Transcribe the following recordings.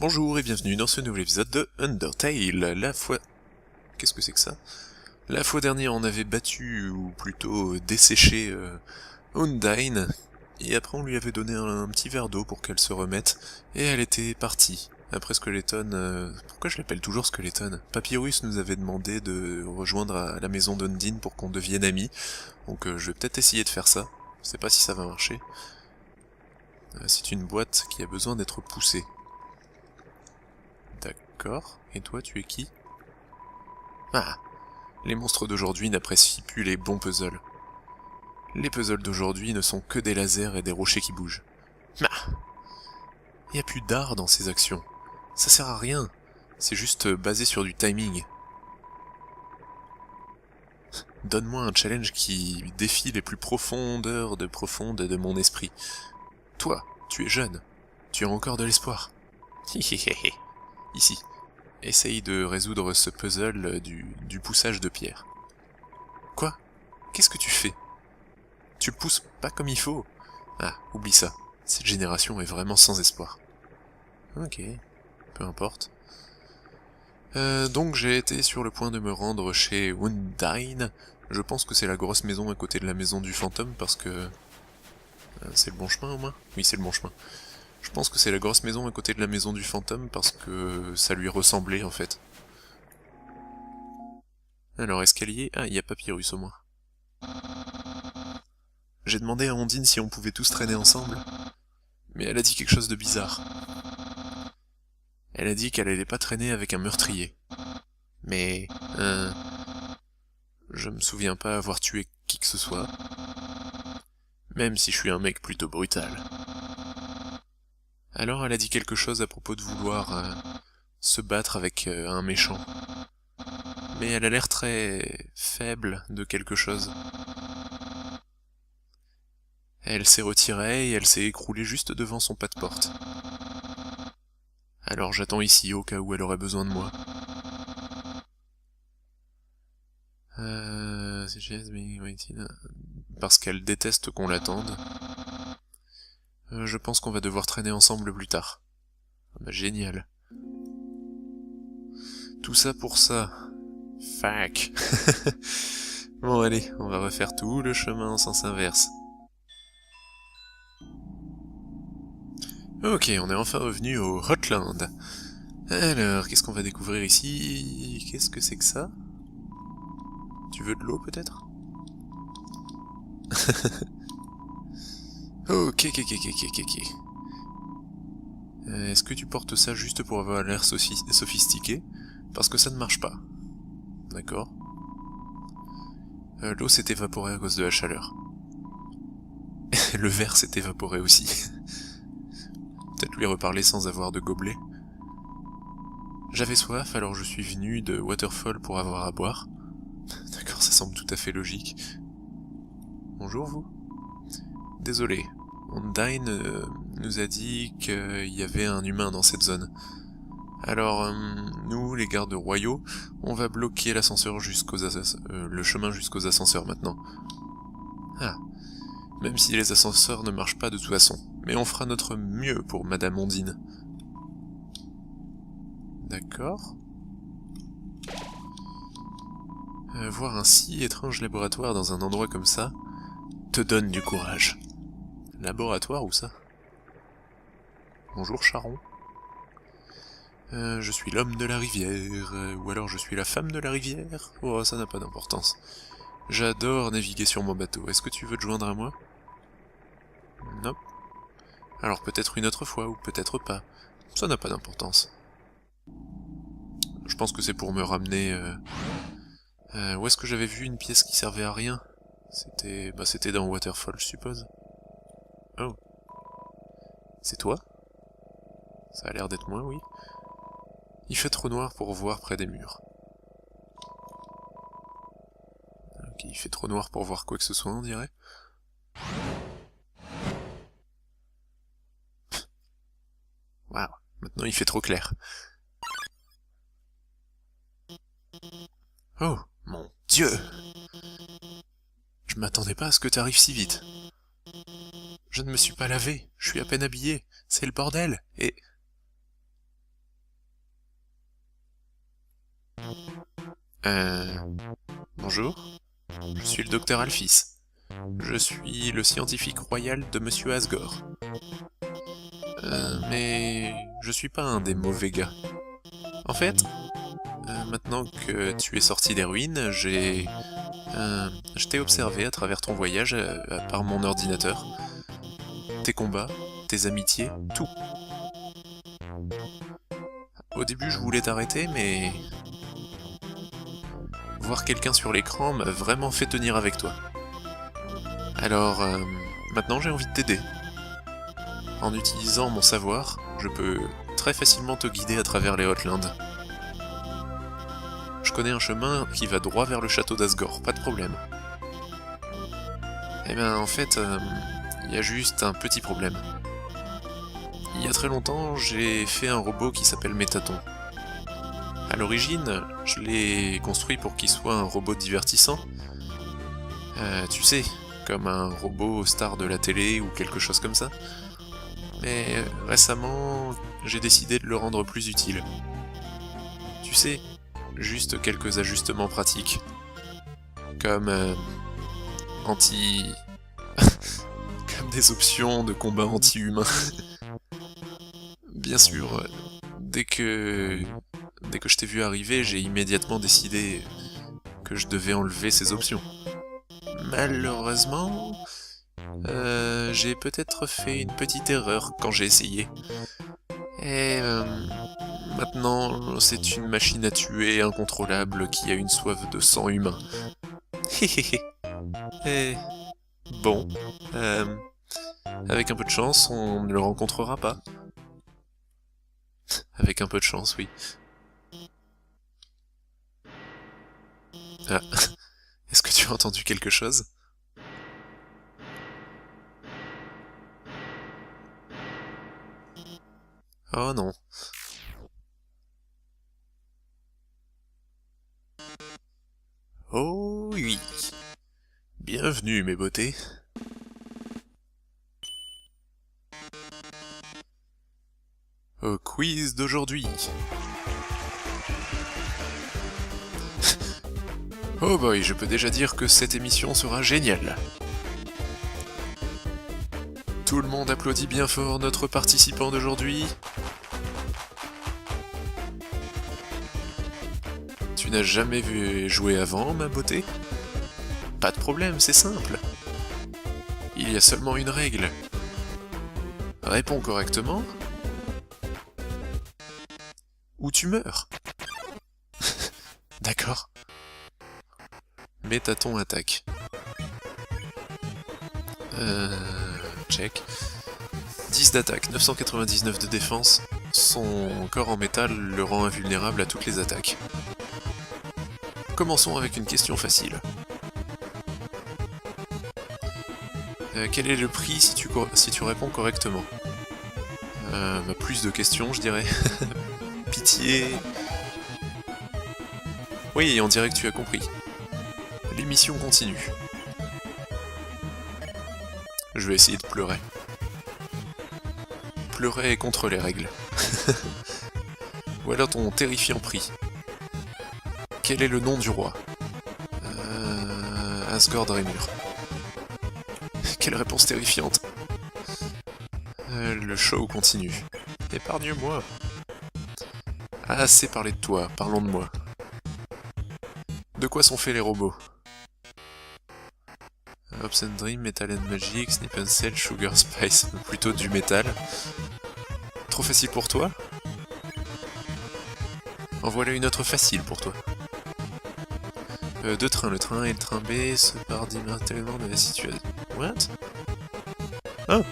Bonjour et bienvenue dans ce nouvel épisode de Undertale. Qu'est-ce que c'est que ça? La fois dernière on avait battu, ou plutôt desséché, Undyne, et après on lui avait donné un petit verre d'eau pour qu'elle se remette, et elle était partie. Après Skeleton, pourquoi je l'appelle toujours Skeleton? Papyrus nous avait demandé de rejoindre à la maison d'Undine pour qu'on devienne amis, donc je vais peut-être essayer de faire ça. Je sais pas si ça va marcher. C'est une boîte qui a besoin d'être poussée. D'accord. Et toi, tu es qui? Ah, les monstres d'aujourd'hui n'apprécient plus les bons puzzles. Les puzzles d'aujourd'hui ne sont que des lasers et des rochers qui bougent. Ah, il n'y a plus d'art dans ces actions. Ça sert à rien. C'est juste basé sur du timing. Donne-moi un challenge qui défie les plus profondeurs de mon esprit. Toi, tu es jeune. Tu as encore de l'espoir. Ici. Essaye de résoudre ce puzzle du poussage de pierre. Quoi? Qu'est-ce que tu fais? Tu le pousses pas comme il faut. Ah, oublie ça. Cette génération est vraiment sans espoir. Ok, peu importe. Donc j'ai été sur le point de me rendre chez Undyne. Je pense que c'est la grosse maison à côté de la maison du fantôme parce que... c'est le bon chemin au moins? Oui, c'est le bon chemin. Je pense que c'est la grosse maison à côté de la maison du fantôme parce que ça lui ressemblait en fait. Alors, escalier... Ah, il y a Papyrus au moins. J'ai demandé à Ondine si on pouvait tous traîner ensemble, mais elle a dit quelque chose de bizarre. Elle a dit qu'elle allait pas traîner avec un meurtrier. Mais... je me souviens pas avoir tué qui que ce soit. Même si je suis un mec plutôt brutal. Alors elle a dit quelque chose à propos de vouloir se battre avec un méchant. Mais elle a l'air très faible de quelque chose. Elle s'est retirée et elle s'est écroulée juste devant son pas de porte. Alors j'attends ici au cas où elle aurait besoin de moi. Parce qu'elle déteste qu'on l'attende. Je pense qu'on va devoir traîner ensemble plus tard. Ah bah génial. Tout ça pour ça. Fuck. Bon allez, on va refaire tout le chemin en sens inverse. Ok, on est enfin revenu au Hotland. Alors, qu'est-ce qu'on va découvrir ici? Qu'est-ce que c'est que ça? Tu veux de l'eau peut-être? Ok. Est-ce que tu portes ça juste pour avoir l'air sophistiqué? Parce que ça ne marche pas. D'accord. L'eau s'est évaporée à cause de la chaleur. Le verre s'est évaporé aussi. Peut-être lui reparler sans avoir de gobelet. J'avais soif, alors je suis venu de Waterfall pour avoir à boire. D'accord, ça semble tout à fait logique. Bonjour vous. Désolé, Undyne nous a dit qu'il y avait un humain dans cette zone. Alors, nous, les gardes royaux, on va bloquer l'ascenseur le chemin jusqu'aux ascenseurs maintenant. Ah, même si les ascenseurs ne marchent pas de toute façon, mais on fera notre mieux pour Madame Ondine. D'accord. Voir un si étrange laboratoire dans un endroit comme ça te donne du courage. Laboratoire ou ça? Bonjour Charon. Je suis l'homme de la rivière, ou alors je suis la femme de la rivière. Oh, ça n'a pas d'importance. J'adore naviguer sur mon bateau. Est-ce que tu veux te joindre à moi? Non. Alors peut-être une autre fois, ou peut-être pas. Ça n'a pas d'importance. Je pense que c'est pour me ramener... où est-ce que j'avais vu une pièce qui servait à rien? C'était dans Waterfall, je suppose. Oh. C'est toi? Ça a l'air d'être moi, oui. Il fait trop noir pour voir près des murs. Ok, il fait trop noir pour voir quoi que ce soit, on dirait. Waouh, maintenant il fait trop clair. Oh, mon Dieu! Je m'attendais pas à ce que t'arrives si vite. Je ne me suis pas lavé, je suis à peine habillé, c'est le bordel, et... Bonjour, je suis le docteur Alphys. Je suis le scientifique royal de Monsieur Asgore. Mais je suis pas un des mauvais gars. En fait, maintenant que tu es sorti des ruines, je t'ai observé à travers ton voyage par mon ordinateur. Tes combats, tes amitiés, tout. Au début, je voulais t'arrêter, mais voir quelqu'un sur l'écran m'a vraiment fait tenir avec toi. Alors, maintenant j'ai envie de t'aider. En utilisant mon savoir, je peux très facilement te guider à travers les Hautes-Landes. Je connais un chemin qui va droit vers le château d'Asgore, pas de problème. Eh ben, en fait, il y a juste un petit problème. Il y a très longtemps, j'ai fait un robot qui s'appelle Métaton. À l'origine, je l'ai construit pour qu'il soit un robot divertissant. Tu sais, comme un robot star de la télé ou quelque chose comme ça. Mais récemment, j'ai décidé de le rendre plus utile. Tu sais, juste quelques ajustements pratiques. Comme comme des options de combat anti-humain. Bien sûr, dès que je t'ai vu arriver, j'ai immédiatement décidé que je devais enlever ces options. Malheureusement, j'ai peut-être fait une petite erreur quand j'ai essayé. Et maintenant, c'est une machine à tuer incontrôlable qui a une soif de sang humain. Et bon, avec un peu de chance, on ne le rencontrera pas. Avec un peu de chance, oui. Ah, est-ce que tu as entendu quelque chose? Oh non. Oh oui. Bienvenue mes beautés. Au quiz d'aujourd'hui. Oh boy, je peux déjà dire que cette émission sera géniale. Tout le monde applaudit bien fort notre participant d'aujourd'hui. Tu n'as jamais vu jouer avant, ma beauté? Pas de problème, c'est simple. Il y a seulement une règle. Réponds correctement, ou tu meurs. D'accord. Métaton attaque. Check. 10 d'attaque, 999 de défense. Son corps en métal le rend invulnérable à toutes les attaques. Commençons avec une question facile. Quel est le prix si tu réponds correctement? Plus de questions, je dirais. Pitié. Oui, on dirait que tu as compris. L'émission continue. Je vais essayer de pleurer. Pleurer contre les règles. Voilà ton terrifiant prix. Quel est le nom du roi? Asgore Draenur. Quelle réponse terrifiante. Le show continue. Épargne-moi. Assez parlé de toi, parlons de moi. De quoi sont faits les robots? Hopes and Dream, Metal and Magic, Snip and Cell, Sugar Spice, plutôt du métal. Trop facile pour toi? En voilà une autre facile pour toi. Deux trains, le train A et le train B se paradiment tellement de la situation. What? Oh,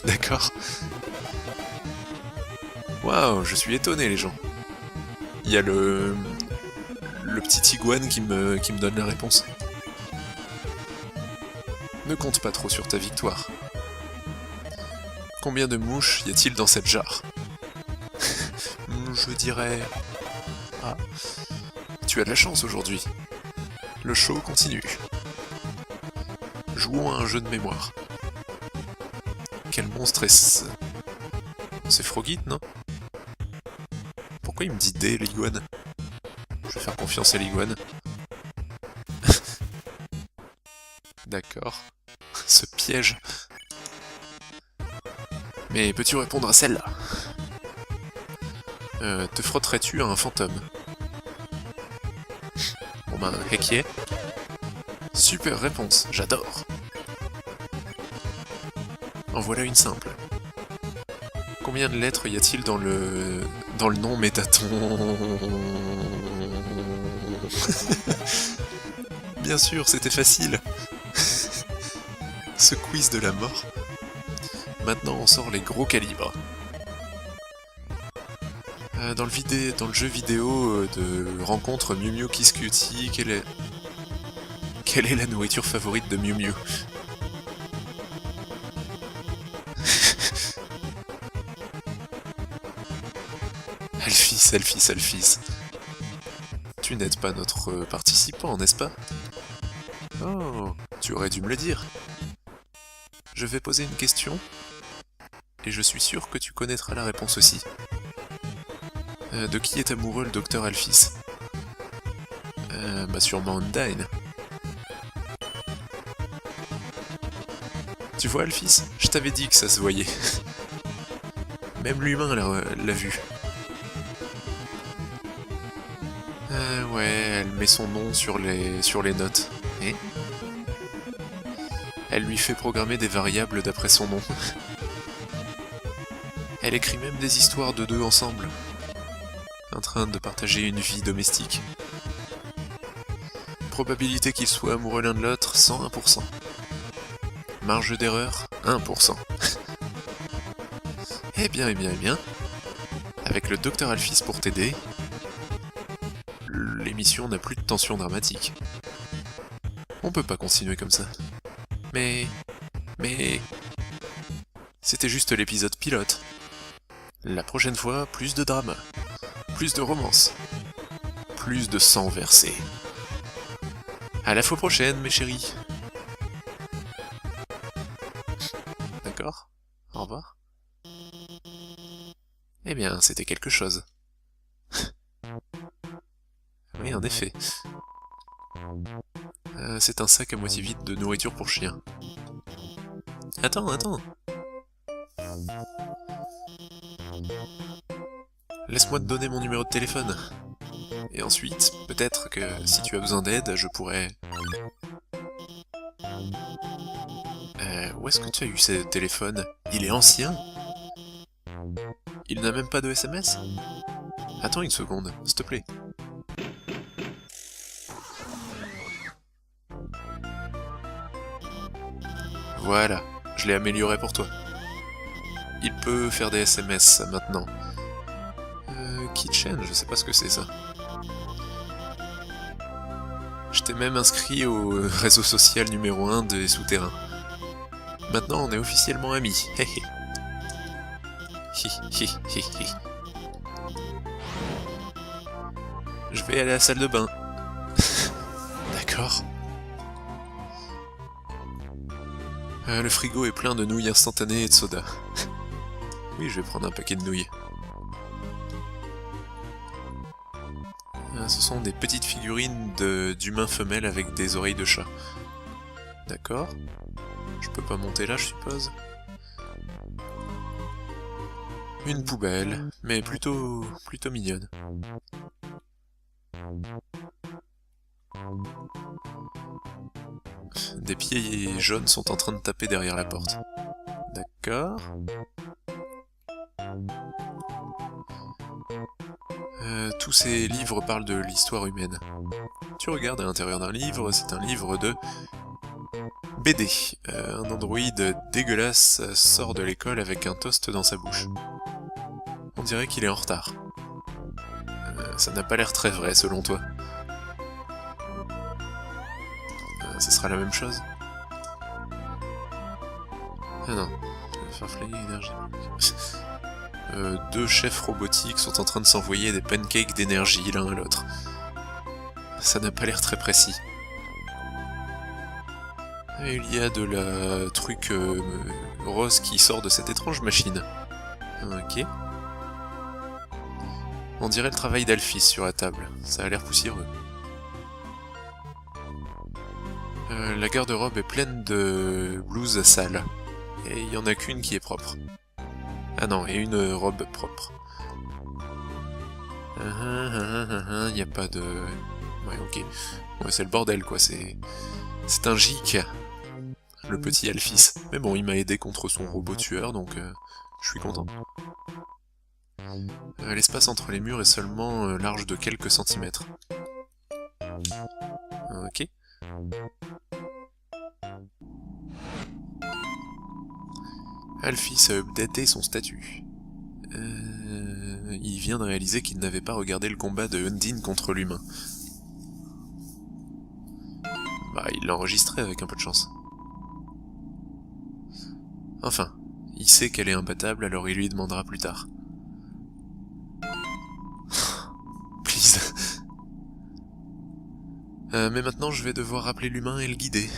d'accord. Waouh, je suis étonné les gens. Il y a le petit iguane qui me donne la réponse. Ne compte pas trop sur ta victoire. Combien de mouches y a-t-il dans cette jarre? Je dirais... Ah. Tu as de la chance aujourd'hui. Le show continue. Jouons à un jeu de mémoire. Quel monstre est-ce? C'est Frogit, non? Pourquoi il me dit D, l'iguane? Je vais faire confiance à l'iguane. D'accord. Ce piège. Mais peux-tu répondre à celle-là? Te frotterais-tu à un fantôme? Bon ben, qui est? Super réponse, j'adore. En voilà une simple. Combien de lettres y a-t-il dans le nom Métaton? Bien sûr, c'était facile. Ce quiz de la mort. Maintenant, on sort les gros calibres. Dans le jeu vidéo de rencontre Mew Mew Kiss Cutie, quelle est la nourriture favorite de Mew Mew? Alphys. Tu n'aides pas notre participant, n'est-ce pas? Oh, tu aurais dû me le dire. Je vais poser une question, et je suis sûr que tu connaîtras la réponse aussi. De qui est amoureux le docteur Alphys? Bah sûrement Undyne. Tu vois Alphys, je t'avais dit que ça se voyait. Même l'humain l'a vu. Ouais, elle met son nom sur les notes. Et elle lui fait programmer des variables d'après son nom. Elle écrit même des histoires de deux ensemble, en train de partager une vie domestique. Probabilité qu'ils soient amoureux l'un de l'autre, 101%. Marge d'erreur, 1%. Eh bien. Avec le docteur Alphys pour t'aider, l'émission n'a plus de tension dramatique. On peut pas continuer comme ça. Mais... C'était juste l'épisode pilote. La prochaine fois, plus de drama. Plus de romance. Plus de sang versé. À la fois prochaine, mes chéris. D'accord? Au revoir. Eh bien, c'était quelque chose. Oui, en effet. C'est un sac à moitié vide de nourriture pour chien. Attends. Laisse-moi te donner mon numéro de téléphone. Et ensuite, peut-être que si tu as besoin d'aide, je pourrais... Où est-ce que tu as eu ce téléphone? Il est ancien? Il n'a même pas de SMS? Attends une seconde, s'il te plaît. Voilà, je l'ai amélioré pour toi. Il peut faire des SMS maintenant. Kitchen, je sais pas ce que c'est ça. Je t'ai même inscrit au réseau social numéro 1 des souterrains. Maintenant on est officiellement amis. Je vais aller à la salle de bain. D'accord. Le frigo est plein de nouilles instantanées et de soda. Oui, je vais prendre un paquet de nouilles. Ce sont des petites figurines d'humains femelles avec des oreilles de chat. D'accord. Je peux pas monter là, je suppose. Une poubelle, mais plutôt mignonne. Des pieds jaunes sont en train de taper derrière la porte. D'accord. Tous ces livres parlent de l'histoire humaine. Tu regardes à l'intérieur d'un livre, c'est un livre de BD. Un androïde dégueulasse sort de l'école avec un toast dans sa bouche. On dirait qu'il est en retard. Ça n'a pas l'air très vrai, selon toi. Ce sera la même chose? Ah non. Farflayer énergie. Deux chefs robotiques sont en train de s'envoyer des pancakes d'énergie l'un à l'autre. Ça n'a pas l'air très précis. Et il y a de la truc rose qui sort de cette étrange machine. Ok. On dirait le travail d'Alphys sur la table, ça a l'air poussiéreux. La garde-robe est pleine de blouses sales, et il y en a qu'une qui est propre. Ah non, et une robe propre. Il n'y a pas de... Ouais, ok. Ouais, c'est le bordel, quoi, c'est un gic, le petit Alphys. Mais bon, il m'a aidé contre son robot tueur, donc je suis content. L'espace entre les murs est seulement large de quelques centimètres. Ok. Alphys a updaté son statut. Il vient de réaliser qu'il n'avait pas regardé le combat de Undine contre l'humain. Bah, il l'a enregistré avec un peu de chance. Enfin, il sait qu'elle est imbattable, alors il lui demandera plus tard. Please. Mais maintenant, je vais devoir rappeler l'humain et le guider.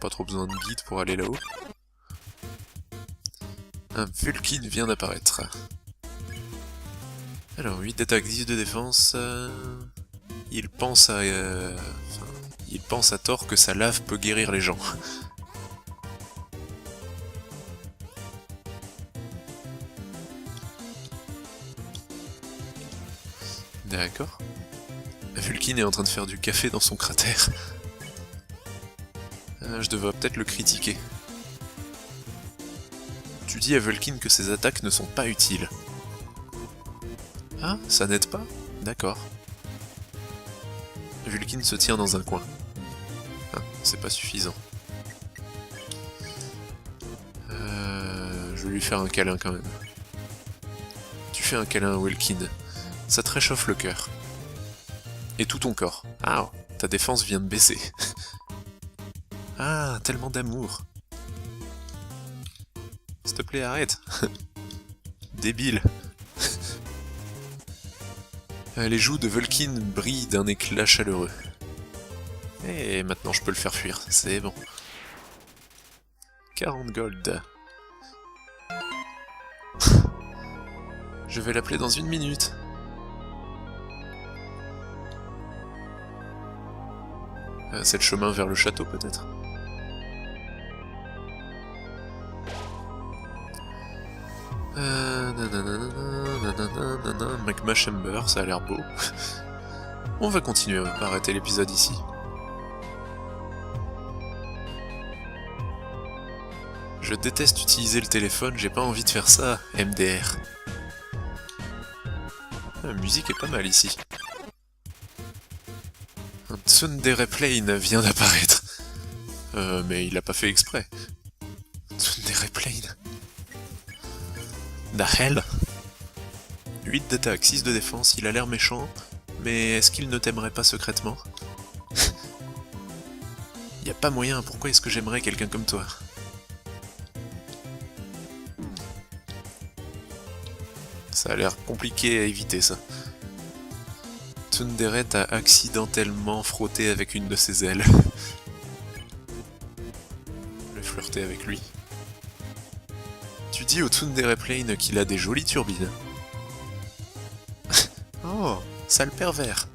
Pas trop besoin de guide pour aller là-haut. Un Vulkin vient d'apparaître. Alors, 8 d'attaque, 10 de défense... Il pense à... il pense à tort que sa lave peut guérir les gens. D'accord. Vulkin est en train de faire du café dans son cratère. Je devrais peut-être le critiquer. Tu dis à Vulkin que ses attaques ne sont pas utiles. Ah, ça n'aide pas? D'accord. Vulkin se tient dans un coin. Ah, c'est pas suffisant. Je vais lui faire un câlin quand même. Tu fais un câlin à Vulkin. Ça te réchauffe le cœur. Et tout ton corps. Ah, ta défense vient de baisser. Ah, tellement d'amour. S'il te plaît, arrête. Débile. Les joues de Vulkin brillent d'un éclat chaleureux. Et maintenant je peux le faire fuir, c'est bon. 40 gold. Je vais l'appeler dans 1 minute. C'est le chemin vers le château peut-être. Magma Chamber, ça a l'air beau. On va continuer, on va pas arrêter l'épisode ici. Je déteste utiliser le téléphone, j'ai pas envie de faire ça, MDR. La musique est pas mal ici. Un Tsundere Plane vient d'apparaître. Mais il a pas fait exprès. Tsundere Plane. Da hell. 8 d'attaque, 6 de défense, il a l'air méchant, mais est-ce qu'il ne t'aimerait pas secrètement? Y a pas moyen, pourquoi est-ce que j'aimerais quelqu'un comme toi? Ça a l'air compliqué à éviter ça. Tsundere a accidentellement frotté avec une de ses ailes. Je vais flirter avec lui. Tu dis au Tsundere Plane qu'il a des jolies turbines. Oh, sale pervers.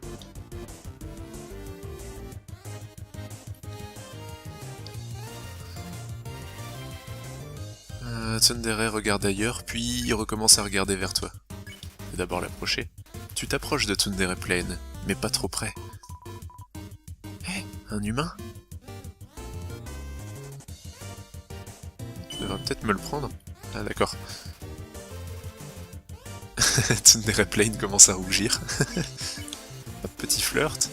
Tsundere regarde ailleurs, puis il recommence à regarder vers toi. Et d'abord l'approcher. Tu t'approches de Tsundere Plane, mais pas trop près. Hé, un humain? Tu devrais peut-être me le prendre. Ah d'accord. Tsundere Plane commence à rougir. Un petit flirt.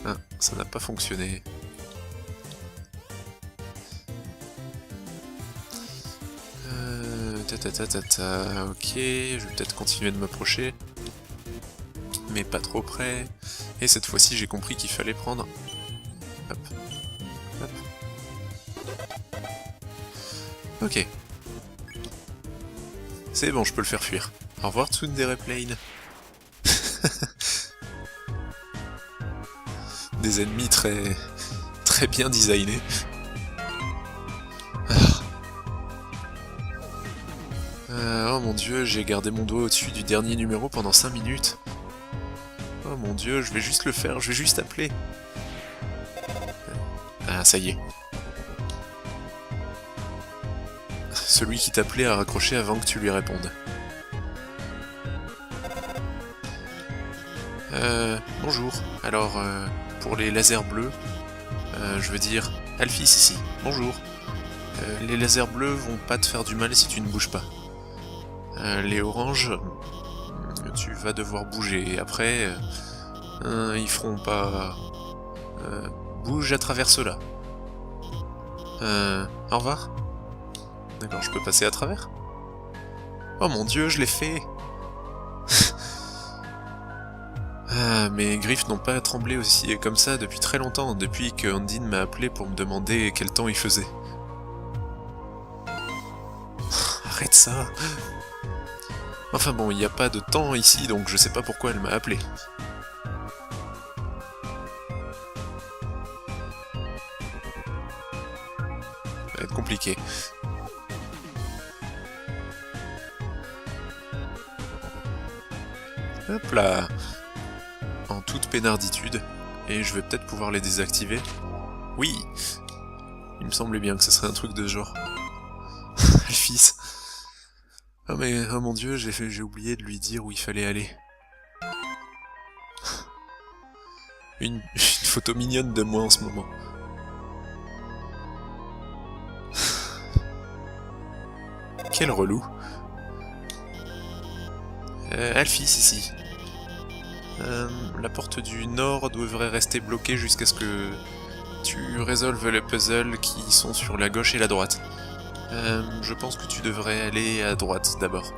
Ah, ça n'a pas fonctionné. Ok, je vais peut-être continuer de m'approcher. Mais pas trop près. Et cette fois-ci, j'ai compris qu'il fallait prendre... Hop. Hop. Ok. C'est bon, je peux le faire fuir. Au revoir Tsundere Plane. Des ennemis très bien designés. Oh mon dieu, j'ai gardé mon doigt au-dessus du dernier numéro pendant 5 minutes. Oh mon dieu, je vais juste le faire, je vais juste appeler. Ah, ça y est. Celui qui t'appelait a raccroché avant que tu lui répondes. Bonjour. Alors, pour les lasers bleus, je veux dire, Alphys ici. Bonjour. Les lasers bleus vont pas te faire du mal si tu ne bouges pas. Les oranges, tu vas devoir bouger. Et après, ils feront pas... bouge à travers cela. Au revoir. D'accord, je peux passer à travers? Oh mon dieu, je l'ai fait! Ah, mes griffes n'ont pas tremblé aussi comme ça depuis très longtemps, depuis que Andine m'a appelé pour me demander quel temps il faisait. Arrête ça! Enfin bon, il n'y a pas de temps ici, donc je sais pas pourquoi elle m'a appelé. Ça va être compliqué. Hop là! En toute peinarditude, et je vais peut-être pouvoir les désactiver. Oui! Il me semblait bien que ce serait un truc de ce genre. Alphys! Oh mais, oh mon dieu, j'ai oublié de lui dire où il fallait aller. Une photo mignonne de moi en ce moment. Quel relou! Alphys ici. La porte du nord devrait rester bloquée jusqu'à ce que tu résolves les puzzles qui sont sur la gauche et la droite. Je pense que tu devrais aller à droite d'abord.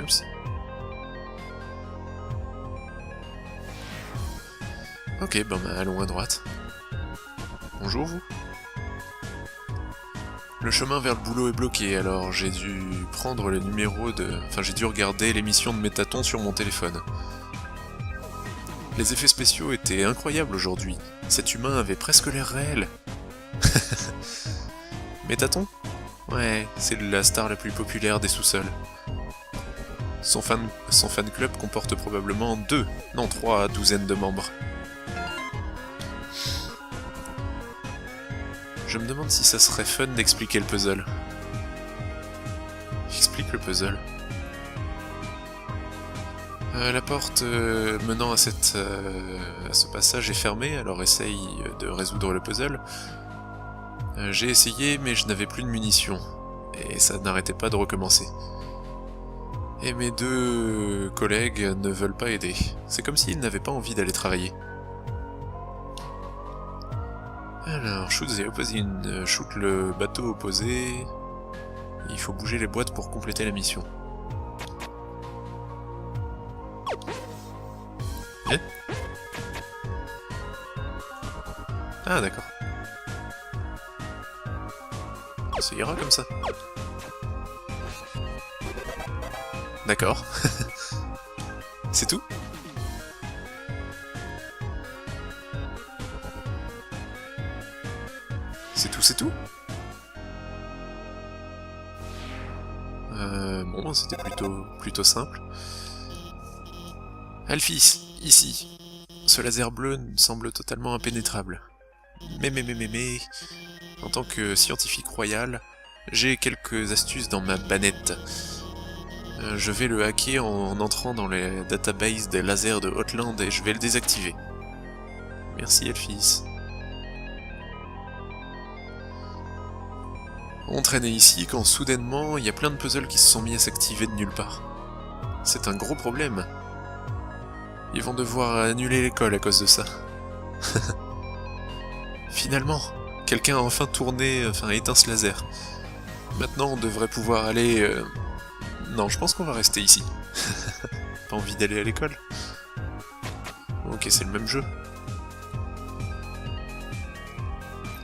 Oups. Ok, ben allons à droite. Bonjour vous. Le chemin vers le boulot est bloqué, alors j'ai dû prendre le numéro de... Enfin, j'ai dû regarder l'émission de Métaton sur mon téléphone. Les effets spéciaux étaient incroyables aujourd'hui. Cet humain avait presque l'air réel. Métaton ? Ouais, c'est la star la plus populaire des sous-sols. Son fan club comporte probablement 3 douzaines de membres. Je me demande si ça serait fun d'expliquer le puzzle. Explique le puzzle. La porte menant à ce passage est fermée, alors essaye de résoudre le puzzle. J'ai essayé, mais je n'avais plus de munitions, et ça n'arrêtait pas de recommencer. Et mes 2 collègues ne veulent pas aider. C'est comme s'ils n'avaient pas envie d'aller travailler. Alors, shoot le bateau opposé. Il faut bouger les boîtes pour compléter la mission. Eh ? Ah d'accord. Ça ira comme ça. D'accord. C'est tout ? C'est tout. Bon, c'était plutôt simple. Alphys, ici. Ce laser bleu semble totalement impénétrable. Mais... En tant que scientifique royal, j'ai quelques astuces dans ma banette. Je vais le hacker en entrant dans les databases des lasers de Hotland et je vais le désactiver. Merci Alphys. On traînait ici quand soudainement il y a plein de puzzles qui se sont mis à s'activer de nulle part. C'est un gros problème. Ils vont devoir annuler l'école à cause de ça. Finalement, quelqu'un a enfin éteint ce laser. Maintenant on devrait pouvoir aller... Non, je pense qu'on va rester ici. Pas envie d'aller à l'école? Ok, c'est le même jeu.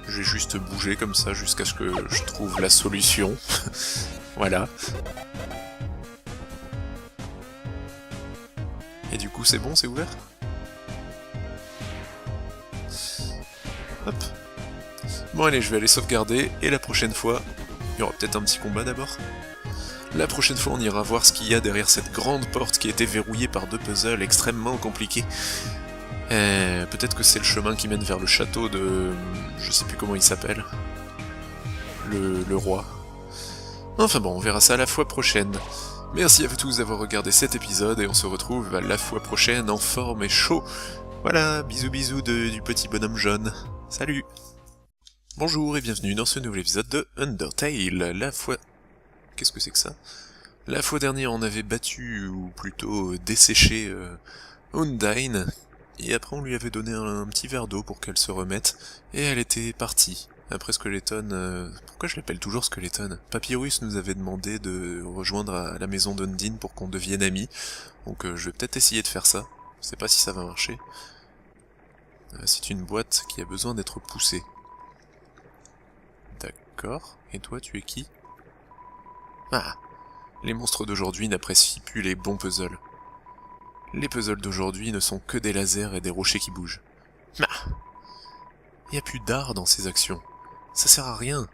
Je vais juste bouger comme ça jusqu'à ce que je trouve la solution. Voilà. Et du coup c'est bon, c'est ouvert? Hop. Bon allez, je vais aller sauvegarder, et la prochaine fois, Il y aura peut-être un petit combat d'abord. La prochaine fois, on ira voir ce qu'il y a derrière cette grande porte qui a été verrouillée par 2 puzzles extrêmement compliqués. Peut-être que c'est le chemin qui mène vers le château de... je sais plus comment il s'appelle. Le roi. Enfin bon, on verra ça la fois prochaine. Merci à vous tous d'avoir regardé cet épisode et on se retrouve la fois prochaine en forme et chaud. Voilà, bisous bisous du petit bonhomme jaune. Salut! Bonjour et bienvenue dans ce nouvel épisode de Undertale. Qu'est-ce que c'est que ça? La fois dernière on avait battu, ou plutôt desséché, Undyne, et après on lui avait donné un petit verre d'eau pour qu'elle se remette, et elle était partie. Après Skeleton... pourquoi je l'appelle toujours Skeleton? Papyrus nous avait demandé de rejoindre à la maison d'Undine pour qu'on devienne amis, donc je vais peut-être essayer de faire ça. Je sais pas si ça va marcher. C'est une boîte qui a besoin d'être poussée. D'accord, et toi tu es qui? Ah, les monstres d'aujourd'hui n'apprécient plus les bons puzzles. Les puzzles d'aujourd'hui ne sont que des lasers et des rochers qui bougent. Ah, y a plus d'art dans ces actions. Ça sert à rien.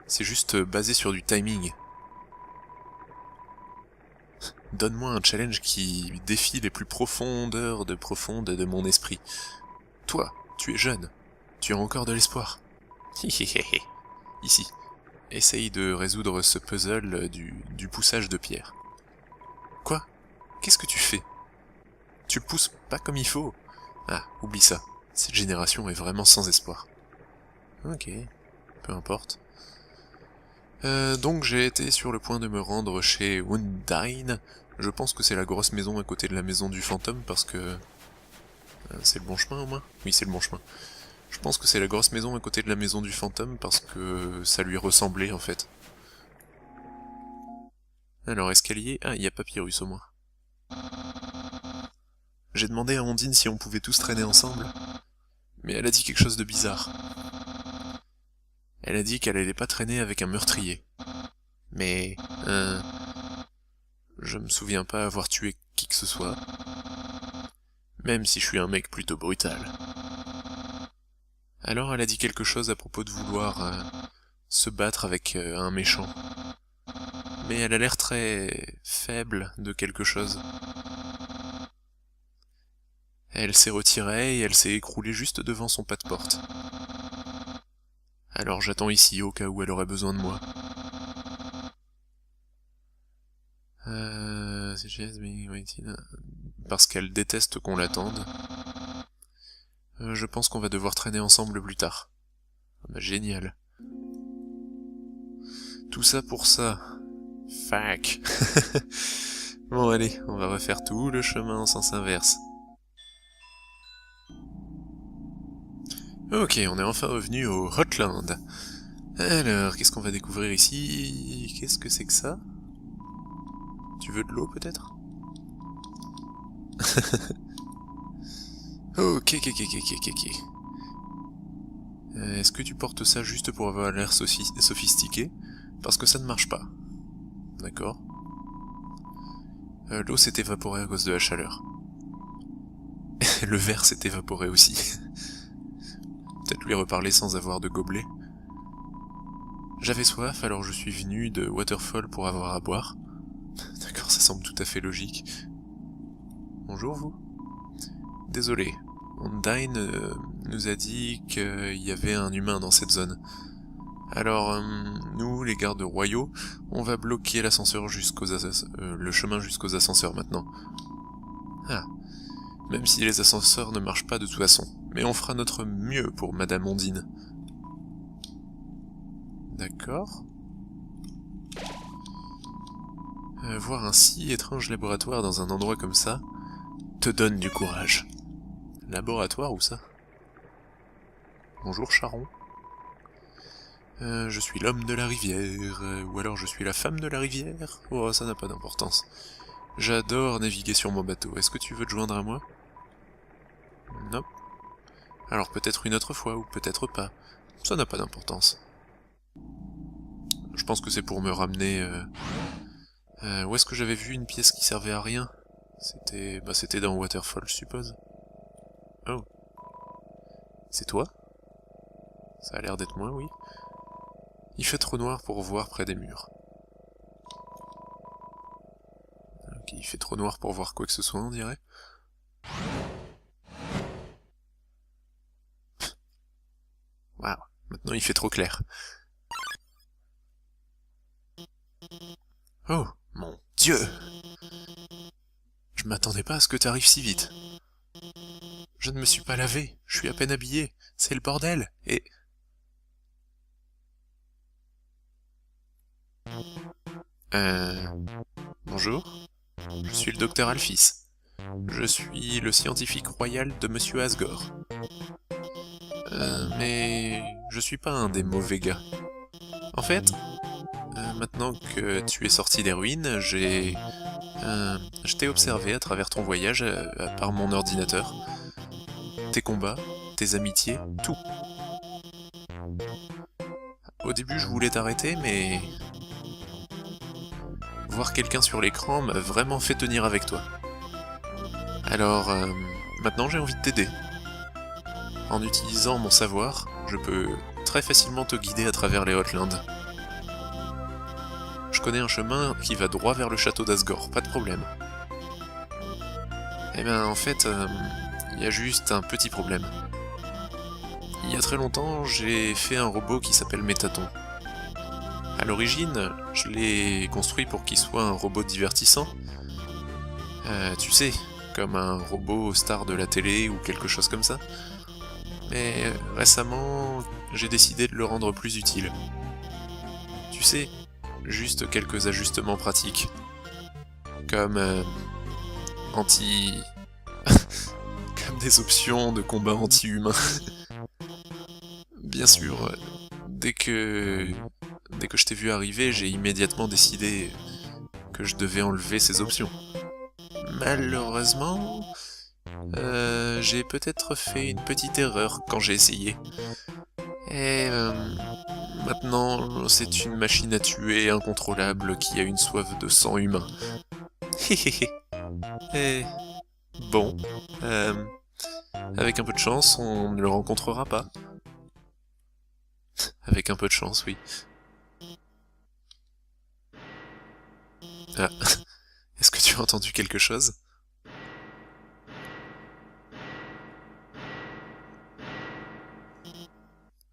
C'est juste basé sur du timing. Donne-moi un challenge qui défie les plus profondeurs de mon esprit. Toi, tu es jeune. Tu as encore de l'espoir. Ici. Essaye de résoudre ce puzzle du poussage de pierre. Quoi? Qu'est-ce que tu fais? Tu le pousses pas comme il faut. Ah, oublie ça. Cette génération est vraiment sans espoir. Ok, peu importe. Donc j'ai été sur le point de me rendre chez Undyne. Je pense que c'est la grosse maison à côté de la maison du fantôme parce que... c'est le bon chemin au moins? Oui, c'est le bon chemin. Je pense que c'est la grosse maison à côté de la maison du fantôme parce que ça lui ressemblait en fait. Alors, escalier... Ah, il y a Papyrus au moins. J'ai demandé à Ondine si on pouvait tous traîner ensemble, mais elle a dit quelque chose de bizarre. Elle a dit qu'elle allait pas traîner avec un meurtrier. Mais... je me souviens pas avoir tué qui que ce soit. Même si je suis un mec plutôt brutal. Alors elle a dit quelque chose à propos de vouloir se battre avec un méchant. Mais elle a l'air très faible de quelque chose. Elle s'est retirée et elle s'est écroulée juste devant son pas de porte. Alors j'attends ici au cas où elle aurait besoin de moi. Parce qu'elle déteste qu'on l'attende. Je pense qu'on va devoir traîner ensemble plus tard. Bah, génial. Tout ça pour ça. Fuck. Bon allez, on va refaire tout le chemin en sens inverse. Ok, on est enfin revenu au Hotland. Alors, qu'est-ce qu'on va découvrir ici? Qu'est-ce que c'est que ça? Tu veux de l'eau peut-être? Ok. Est-ce que tu portes ça juste pour avoir l'air sophistiqué? Parce que ça ne marche pas. D'accord. L'eau s'est évaporée à cause de la chaleur. Le verre s'est évaporé aussi. Peut-être lui reparler sans avoir de gobelet. J'avais soif, alors je suis venu de Waterfall pour avoir à boire. D'accord, ça semble tout à fait logique. Bonjour vous. Désolé, Undyne nous a dit qu'il y avait un humain dans cette zone. Alors, nous, les gardes royaux, on va bloquer l'ascenseur le chemin jusqu'aux ascenseurs maintenant. Ah, même si les ascenseurs ne marchent pas de toute façon, mais on fera notre mieux pour Madame Ondine. D'accord. Voir un si étrange laboratoire dans un endroit comme ça te donne du courage. Laboratoire ou ça? Bonjour Charon. Je suis l'homme de la rivière, ou alors je suis la femme de la rivière. Oh, ça n'a pas d'importance. J'adore naviguer sur mon bateau. Est-ce que tu veux te joindre à moi? Non. Alors peut-être une autre fois, ou peut-être pas. Ça n'a pas d'importance. Je pense que c'est pour me ramener... où est-ce que j'avais vu une pièce qui servait à rien? C'était dans Waterfall, je suppose. Oh. C'est toi? Ça a l'air d'être moi, oui. Il fait trop noir pour voir près des murs. Ok, il fait trop noir pour voir quoi que ce soit, on dirait. Waouh, maintenant il fait trop clair. Oh, mon Dieu! Je m'attendais pas à ce que t'arrives si vite. Je ne me suis pas lavé, je suis à peine habillé, c'est le bordel, et... Bonjour, je suis le docteur Alphys. Je suis le scientifique royal de Monsieur Asgore. Mais je suis pas un des mauvais gars. En fait, maintenant que tu es sorti des ruines, je t'ai observé à travers ton voyage par mon ordinateur. Tes combats, tes amitiés, tout. Au début, je voulais t'arrêter, mais... voir quelqu'un sur l'écran m'a vraiment fait tenir avec toi. Alors, maintenant j'ai envie de t'aider. En utilisant mon savoir, je peux très facilement te guider à travers les Hautes-Landes. Je connais un chemin qui va droit vers le château d'Asgore, pas de problème. Eh ben, en fait, il y a juste un petit problème. Il y a très longtemps, j'ai fait un robot qui s'appelle Métaton. À l'origine, je l'ai construit pour qu'il soit un robot divertissant. Tu sais, comme un robot star de la télé ou quelque chose comme ça. Mais récemment, j'ai décidé de le rendre plus utile. Tu sais, juste quelques ajustements pratiques. Comme comme des options de combat anti-humain. Bien sûr, dès que je t'ai vu arriver, j'ai immédiatement décidé que je devais enlever ces options. Malheureusement, j'ai peut-être fait une petite erreur quand j'ai essayé. Et maintenant, c'est une machine à tuer incontrôlable qui a une soif de sang humain. Et bon, avec un peu de chance, on ne le rencontrera pas. Avec un peu de chance, oui. Ah, est-ce que tu as entendu quelque chose?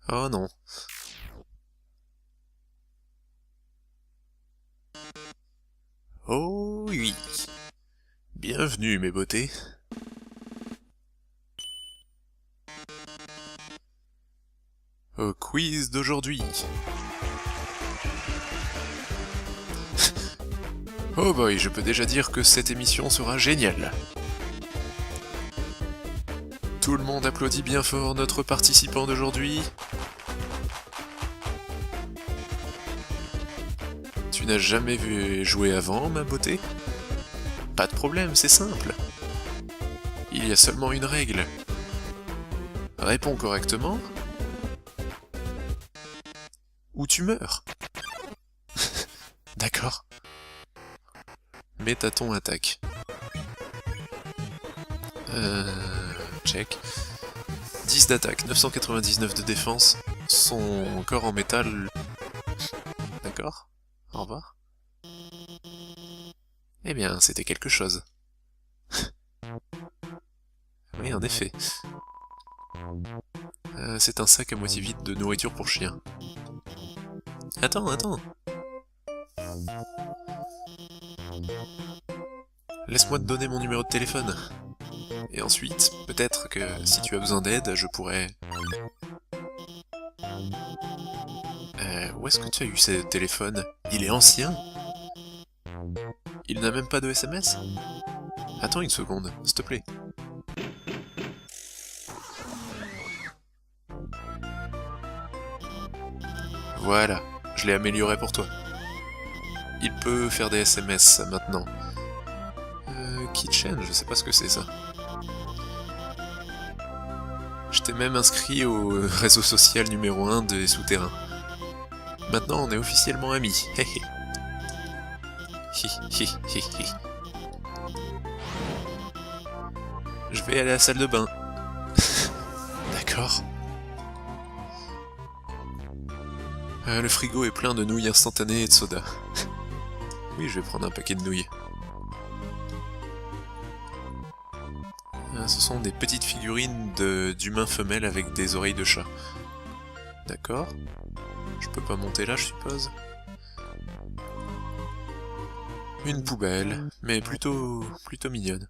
Oh non. Oh oui. Bienvenue mes beautés. Au quiz d'aujourd'hui. Oh boy, je peux déjà dire que cette émission sera géniale. Tout le monde applaudit bien fort notre participant d'aujourd'hui. Tu n'as jamais vu jouer avant, ma beauté? Pas de problème, c'est simple. Il y a seulement une règle. Réponds correctement, ou tu meurs. D'accord. Métaton attaque. Check. 10 d'attaque, 999 de défense. Son corps en métal... D'accord. Au revoir. Eh bien, c'était quelque chose. Oui, en effet. C'est un sac à moitié vide de nourriture pour chien. Attends. Laisse-moi te donner mon numéro de téléphone. Et ensuite, peut-être que si tu as besoin d'aide, je pourrais... Où est-ce que tu as eu ce téléphone? Il est ancien? Il n'a même pas de SMS? Attends une seconde, s'il te plaît. Voilà, je l'ai amélioré pour toi. Il peut faire des SMS maintenant. Kitchen, je sais pas ce que c'est ça. Je t'ai même inscrit au réseau social numéro 1 des souterrains. Maintenant on est officiellement amis. Je vais aller à la salle de bain. D'accord. Le frigo est plein de nouilles instantanées et de soda. Oui, je vais prendre un paquet de nouilles. Ce sont des petites figurines d'humains femelles avec des oreilles de chat. D'accord. Je peux pas monter là, je suppose. Une poubelle, mais plutôt mignonne.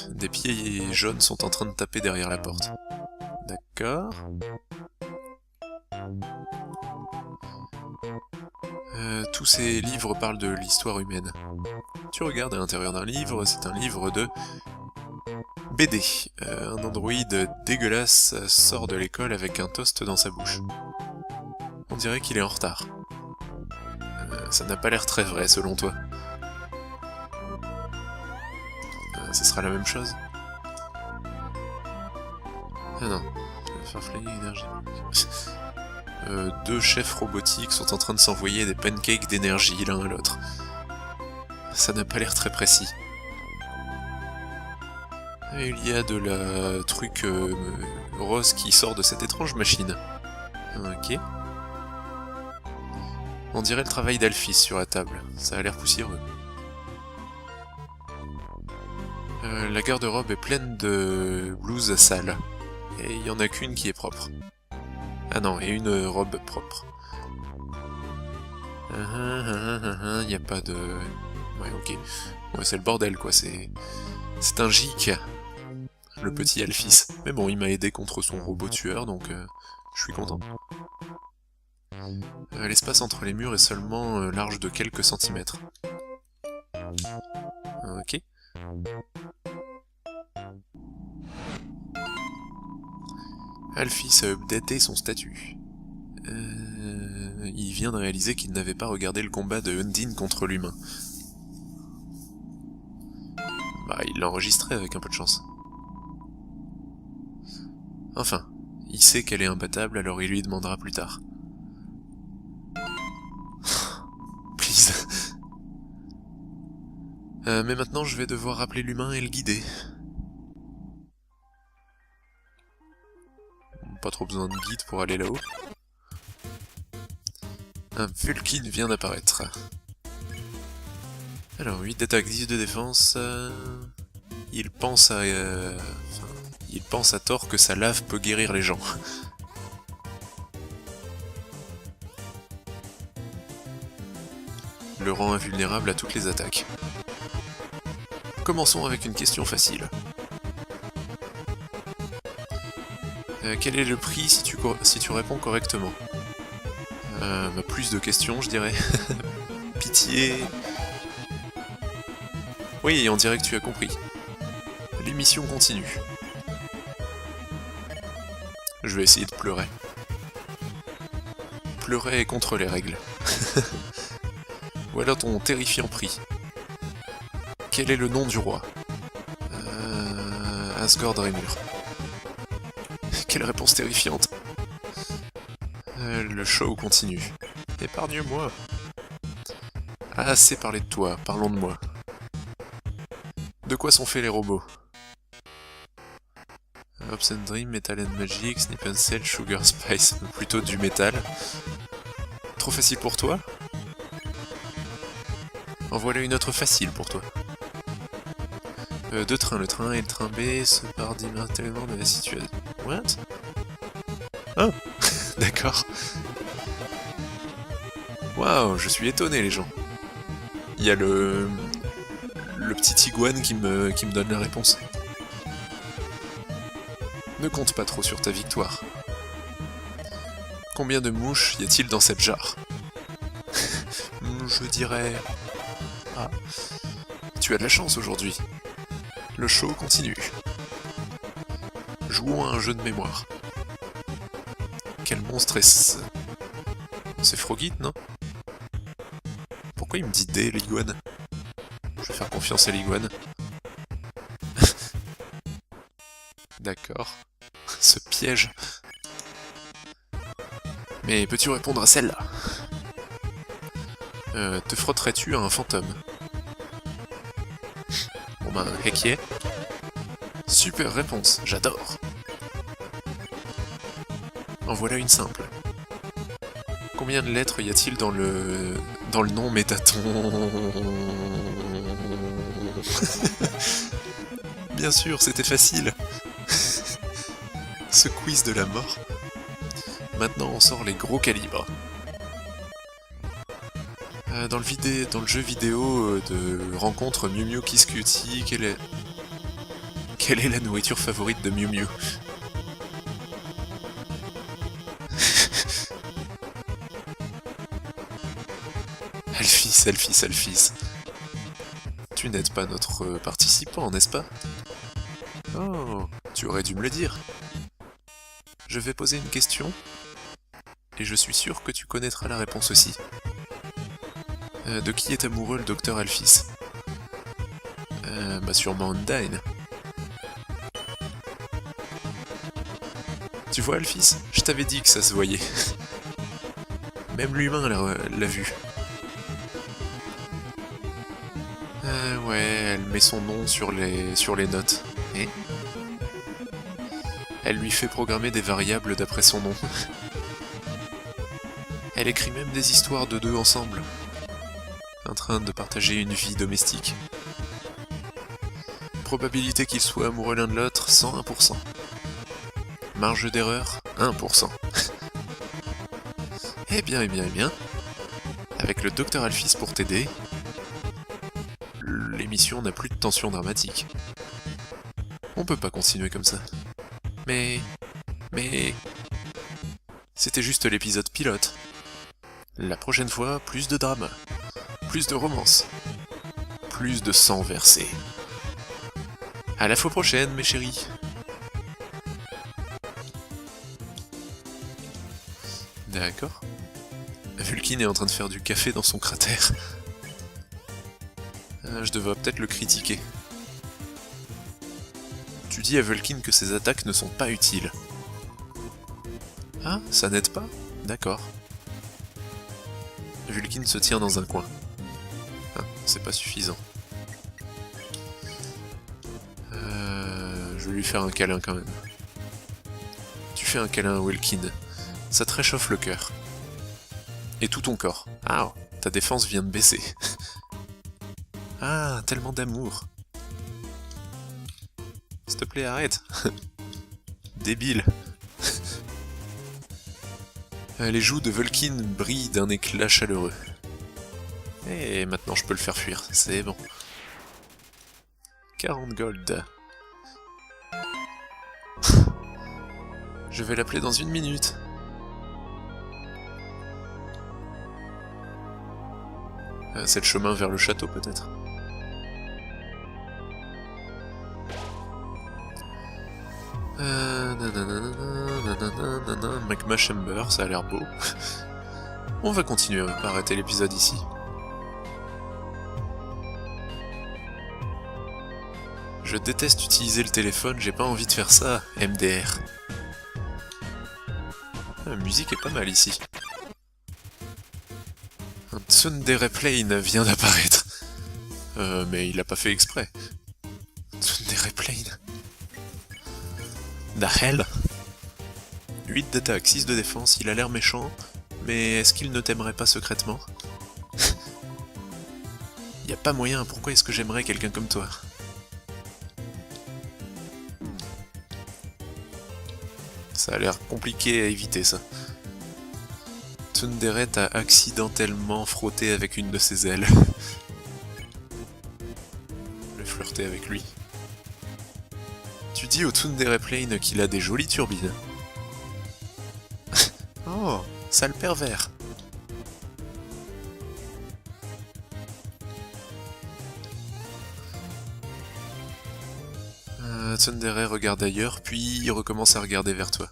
Des pieds jaunes sont en train de taper derrière la porte. D'accord. Tous ces livres parlent de l'histoire humaine. Tu regardes à l'intérieur d'un livre, c'est un livre de BD. Un androïde dégueulasse sort de l'école avec un toast dans sa bouche. On dirait qu'il est en retard. Ça n'a pas l'air très vrai, selon toi. Ce sera la même chose? Ah non. Farflayer énergie. Deux chefs robotiques sont en train de s'envoyer des pancakes d'énergie l'un à l'autre. Ça n'a pas l'air très précis. Et il y a de la truc rose qui sort de cette étrange machine. Ok. On dirait le travail d'Alphys sur la table. Ça a l'air poussiéreux. La garde-robe est pleine de blouses sales. Et il n'y en a qu'une qui est propre. Ah non, et une robe propre. Il n'y a pas de... Ouais, ok. Ouais, c'est le bordel, quoi. C'est un gic. Le petit Alphys. Mais bon, il m'a aidé contre son robot tueur, donc je suis content. L'espace entre les murs est seulement large de quelques centimètres. Ok. Alphys a updaté son statut. Il vient de réaliser qu'il n'avait pas regardé le combat de Undine contre l'humain. Bah, il l'a enregistré avec un peu de chance. Enfin, il sait qu'elle est imbattable, alors il lui demandera plus tard. Please. Mais maintenant, je vais devoir rappeler l'humain et le guider. Pas trop besoin de guide pour aller là-haut. Un Vulkin vient d'apparaître. Alors, 8 d'attaque, 10 de défense... Il pense à tort que sa lave peut guérir les gens. Le rend invulnérable à toutes les attaques. Commençons avec une question facile. Quel est le prix si tu réponds correctement? Plus de questions, je dirais. Pitié. Oui, on dirait que tu as compris. L'émission continue. Je vais essayer de pleurer. Pleurer est contre les règles. Voilà ton terrifiant prix. Quel est le nom du roi? Asgore Raymur. Quelle réponse terrifiante. Le show continue. Épargne-moi. Assez parlé de toi, parlons de moi. De quoi sont faits les robots? Hopes and Dream, Metal and Magic, Snip and Cell, Sugar Spice, plutôt du métal. Trop facile pour toi? En voilà une autre facile pour toi. Deux trains, le train A et le train B se paradiment tellement de la situation... What? Oh. D'accord. Waouh, je suis étonné les gens. Il y a le petit iguane qui me donne la réponse. Ne compte pas trop sur ta victoire. Combien de mouches y a-t-il dans cette jarre? Je dirais... Ah. Tu as de la chance aujourd'hui. Le show continue. Jouons à un jeu de mémoire. Quel monstre est-ce? C'est Frogit, non? Pourquoi il me dit D, l'iguane? Je vais faire confiance à l'iguane. D'accord. Ce piège. Mais peux-tu répondre à celle-là? Te frotterais-tu à un fantôme? Bon ben, heck yeah. Super réponse, j'adore. En voilà une simple. Combien de lettres y a-t-il dans le nom Métaton? Bien sûr, c'était facile. Ce quiz de la mort. Maintenant, on sort les gros calibres. Dans le jeu vidéo de rencontre Mew Mew Kiss Cutie, quelle est la nourriture favorite de Mew Mew? Alphys. Tu n'aides pas notre participant, n'est-ce pas? Oh, tu aurais dû me le dire. Je vais poser une question, et je suis sûr que tu connaîtras la réponse aussi. De qui est amoureux le docteur Alphys? Sûrement Undyne. Tu vois Alphys, je t'avais dit que ça se voyait. Même l'humain l'a vu. Ouais, elle met son nom sur les notes. Et elle lui fait programmer des variables d'après son nom. Elle écrit même des histoires de deux ensemble, en train de partager une vie domestique. Probabilité qu'ils soient amoureux l'un de l'autre, 101%. Marge d'erreur, 1%. Eh bien. Avec le docteur Alphys pour t'aider, l'émission n'a plus de tension dramatique. On peut pas continuer comme ça. Mais... C'était juste l'épisode pilote. La prochaine fois, plus de drama, plus de romance, plus de sang versé. À la fois prochaine, mes chéris. D'accord. Vulkin est en train de faire du café dans son cratère. Je devrais peut-être le critiquer. Tu dis à Vulkin que ses attaques ne sont pas utiles. Ah, ça n'aide pas? D'accord. Vulkin se tient dans un coin. Ah, c'est pas suffisant. Je vais lui faire un câlin quand même. Tu fais un câlin à Vulkin. Ça te réchauffe le cœur. Et tout ton corps. Ah, ta défense vient de baisser. Ah, tellement d'amour. S'il te plaît, arrête. Débile. Les joues de Vulkin brillent d'un éclat chaleureux. Et maintenant je peux le faire fuir, c'est bon. 40 gold. Je vais l'appeler dans 1 minute. C'est le chemin vers le château peut-être. Magma Chamber, ça a l'air beau. On va continuer, on va pas arrêter l'épisode ici. Je déteste utiliser le téléphone, j'ai pas envie de faire ça, MDR. La musique est pas mal ici. Un Tsundere Plane vient d'apparaître. Mais il a pas fait exprès. Tsundere Plane. The hell? 8 d'attaque, 6 de défense, il a l'air méchant, mais est-ce qu'il ne t'aimerait pas secrètement? Y a pas moyen, pourquoi est-ce que j'aimerais quelqu'un comme toi? Ça a l'air compliqué à éviter ça. Tsundere a accidentellement frotté avec une de ses ailes. Je vais flirter avec lui. Tu dis au Tsundere Plane qu'il a des jolies turbines. Oh, sale pervers. Tsundere regarde ailleurs, puis il recommence à regarder vers toi.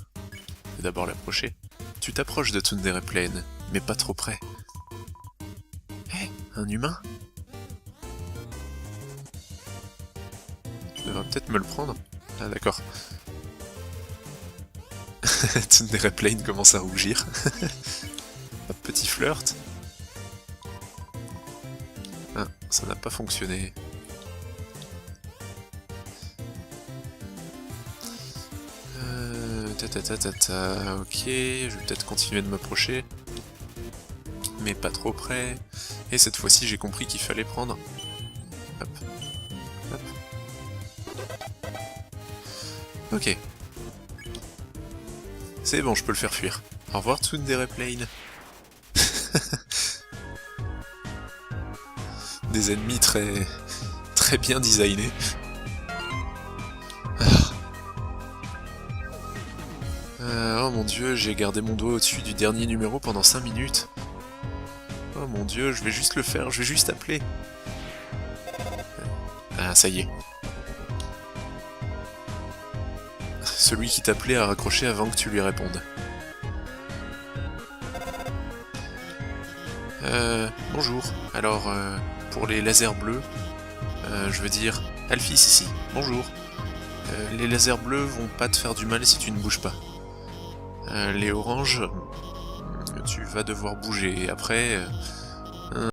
Et d'abord l'approcher. Tu t'approches de Tsundere Plane, mais pas trop près. Hé, un humain? Tu devrais peut-être me le prendre. Ah d'accord. Tsundere Plane commence à rougir. Un petit flirt. Ah, ça n'a pas fonctionné. Ok, je vais peut-être continuer de m'approcher. Mais pas trop près. Et cette fois-ci, j'ai compris qu'il fallait prendre... Hop. Hop. Ok. C'est bon, je peux le faire fuir. Au revoir, Tsundere Plane. Des ennemis très bien designés. Oh mon dieu, j'ai gardé mon doigt au-dessus du dernier numéro pendant 5 minutes. Oh mon dieu, je vais juste le faire, je vais juste appeler. Ah, ça y est. Celui qui t'appelait a raccroché avant que tu lui répondes. Bonjour. Alors, pour les lasers bleus, je veux dire... Alphys ici, bonjour. Les lasers bleus vont pas te faire du mal si tu ne bouges pas. Les oranges, tu vas devoir bouger. Et après,